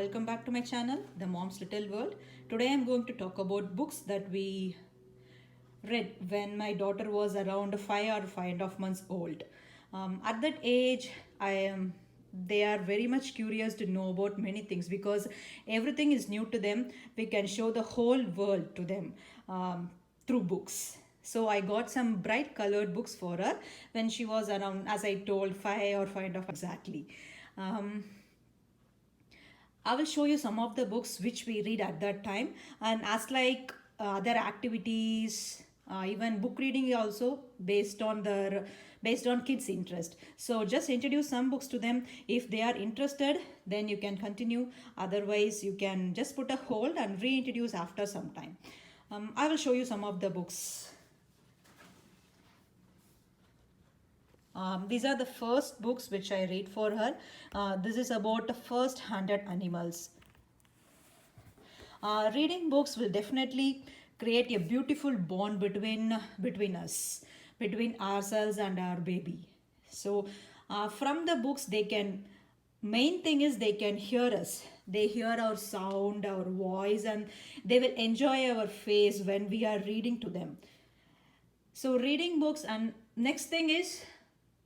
Welcome back to my channel, The Mom's Little World. Today I'm going to talk about books that we read when my daughter was around 5 or 5.5 months old. At that age, they are very much curious to know about many things because everything is new to them. We can show the whole world to them through books. So I got some bright colored books for her when she was around, as I told, 5 or 5.5 exactly. Um, I will show you some of the books which we read at that time, and as like other activities, even book reading also based on kids' interest. So just introduce some books to them. If they are interested, then you can continue. Otherwise, you can just put a hold and reintroduce after some time. I will show you some of the books. These are the first books which I read for her. This is about the first 100 animals. Reading books will definitely create a beautiful bond between us, between ourselves and our baby. So from the books main thing is they can hear us. They hear our sound, our voice, and they will enjoy our face when we are reading to them. So reading books, and next thing is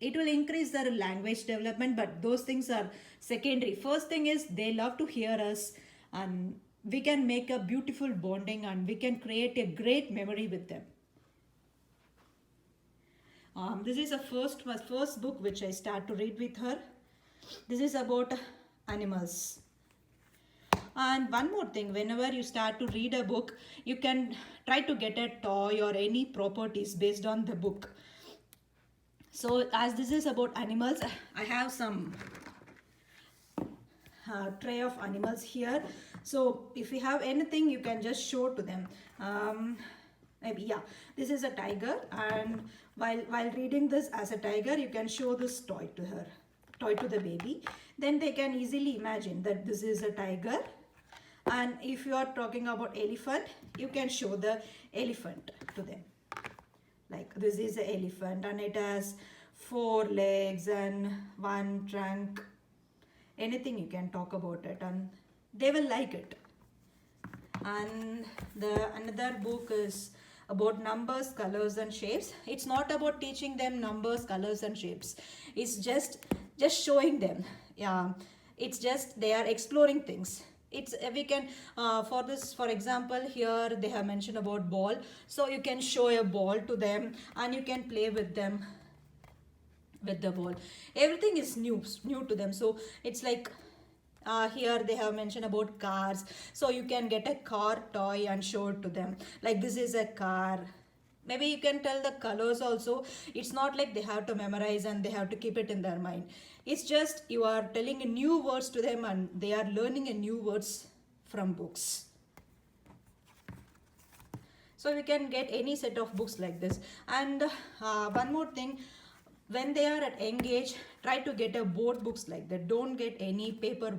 it will increase their language development, but those things are secondary. First thing is they love to hear us, and we can make a beautiful bonding and we can create a great memory with them. This is my first book which I start to read with her. This is about animals. And one more thing, whenever you start to read a book, you can try to get a toy or any properties based on the book. So as this is about animals, I have some tray of animals here. So if you have anything, you can just show to them. Maybe, yeah, this is a tiger, and while reading this as a tiger, you can show this toy to the baby. Then they can easily imagine that this is a tiger. And if you are talking about elephant, you can show the elephant to them. Like this is an elephant and it has 4 legs and 1 trunk. Anything you can talk about it and they will like it. And another book is about numbers, colors and shapes. It's not about teaching them numbers, colors and shapes. It's just showing them. Yeah, it's just they are exploring things. We can for example, here they have mentioned about ball, so you can show a ball to them and you can play with them with the ball. Everything is new to them. So it's like here they have mentioned about cars, so you can get a car toy and show it to them, like this is a car. Maybe you can tell the colors also. It's not like they have to memorize and they have to keep it in their mind. It's just you are telling a new words to them and they are learning a new words from books. So we can get any set of books like this. And one more thing, when they are at young age, try to get a board books like that. Don't get any paper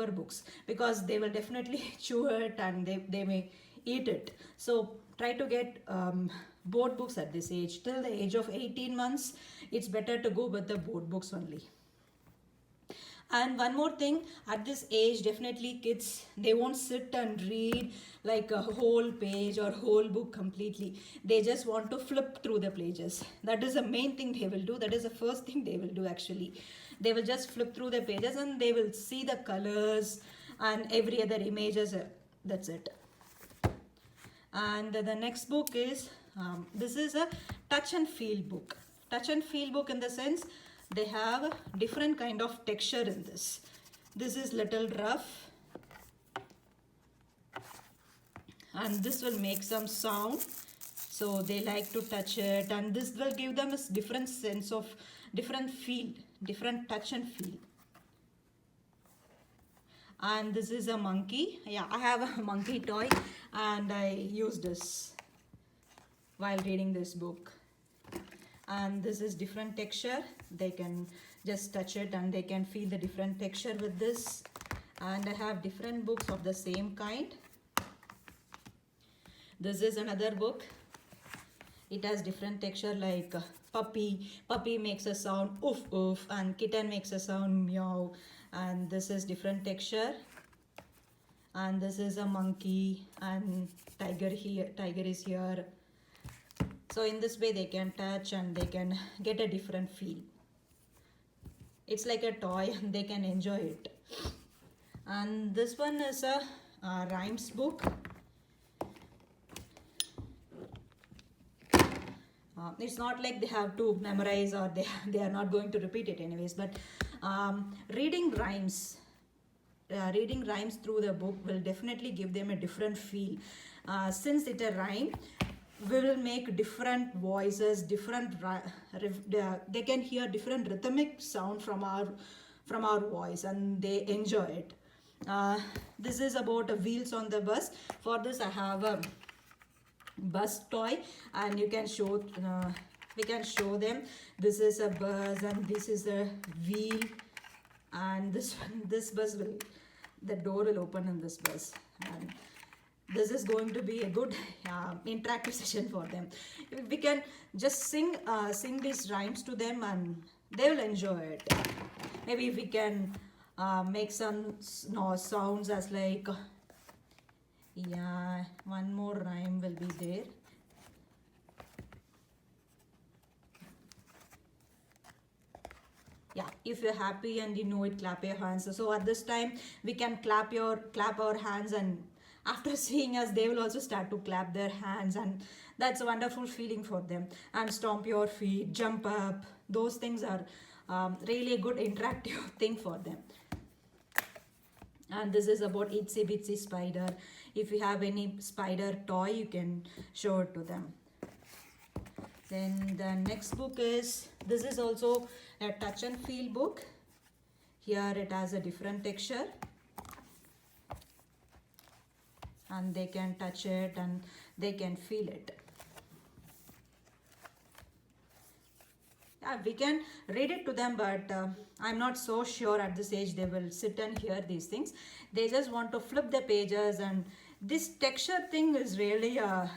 books, because they will definitely chew it and they may eat it. So try to get board books at this age. Till the age of 18 months, it's better to go with the board books only. And one more thing, at this age, definitely kids, they won't sit and read like a whole page or whole book completely. They just want to flip through the pages. That is the main thing they will do. That is the first thing they will do actually. They will just flip through the pages and they will see the colors and every other images. That's it. And the next book is, this is a touch and feel book. Touch and feel book in the sense, they have different kind of texture in this. This is little rough. And this will make some sound. So they like to touch it. And this will give them a different sense of, different feel, different touch and feel. And this is a monkey. Yeah, I have a monkey toy and I use this while reading this book. And this is different texture. They can just touch it and they can feel the different texture with this. And I have different books of the same kind. This is another book. It has different texture, like puppy makes a sound oof oof, and kitten makes a sound meow, and this is different texture, and this is a monkey, and tiger is here. So in this way they can touch and they can get a different feel. It's like a toy and they can enjoy it. And this one is a rhymes book. It's not like they have to memorize or they are not going to repeat it anyways, but reading rhymes through the book will definitely give them a different feel. Since it's a rhyme, we will make different voices, they can hear different rhythmic sound from our voice, and they enjoy it. This is about wheels on the bus. For this I have a bus toy, and you can show we can show them. This is a bus and this is a wheel, and this bus will, the door will open in this bus, and this is going to be a good interactive session for them. We can just sing these rhymes to them and they will enjoy it. Maybe we can make some sounds as like, yeah, one more rhyme will be there. Yeah, if you're happy and you know it, clap your hands. So at this time we can clap our hands, and after seeing us they will also start to clap their hands, and that's a wonderful feeling for them. And stomp your feet, jump up, those things are really a good interactive thing for them. And this is about Itsy Bitsy Spider. If you have any spider toy, you can show it to them. Then the next book is, this is also a touch and feel book. Here it has a different texture, and they can touch it and they can feel it. Yeah, we can read it to them, but I'm not so sure at this age they will sit and hear these things. They just want to flip the pages, and this texture thing is really a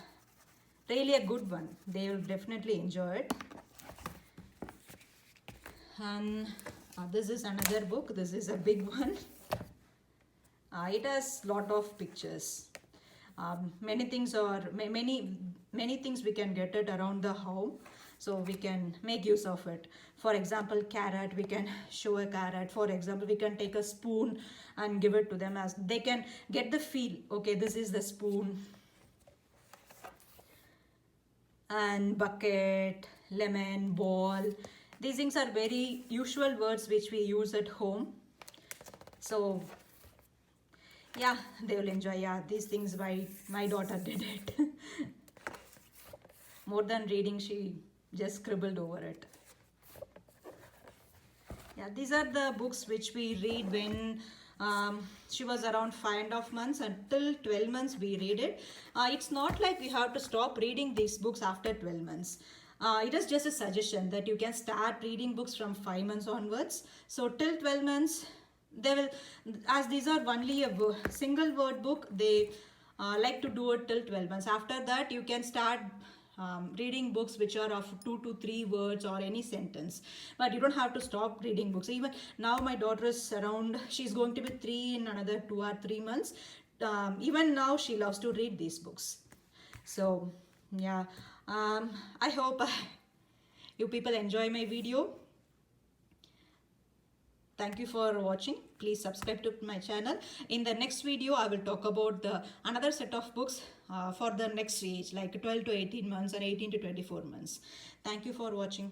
good one. They will definitely enjoy it. And this is another book. This is a big one. It has lot of pictures. Many things we can get it around the home, so we can make use of it. For example, carrot, we can show a carrot. For example, we can take a spoon and give it to them, as they can get the feel. Okay, this is the spoon. And bucket, lemon, ball, these things are very usual words which we use at home. So yeah, they will enjoy. Yeah, these things, my daughter did it. More than reading, she just scribbled over it. Yeah, these are the books which we read when she was around 5.5 months. Until 12 months we read it. It's not like we have to stop reading these books after 12 months. It is just a suggestion that you can start reading books from 5 months onwards. So till 12 months, they will, as these are only a single word book, they like to do it till 12 months. After that, you can start reading books which are of 2 to 3 words or any sentence, but you don't have to stop reading books. Even now my daughter is around, she's going to be 3 in another 2 or 3 months. Even now she loves to read these books. So yeah, I hope you people enjoy my video. Thank you for watching. Please subscribe to my channel. In the next video, I will talk about another set of books for the next age, like 12 to 18 months and 18 to 24 months. Thank you for watching.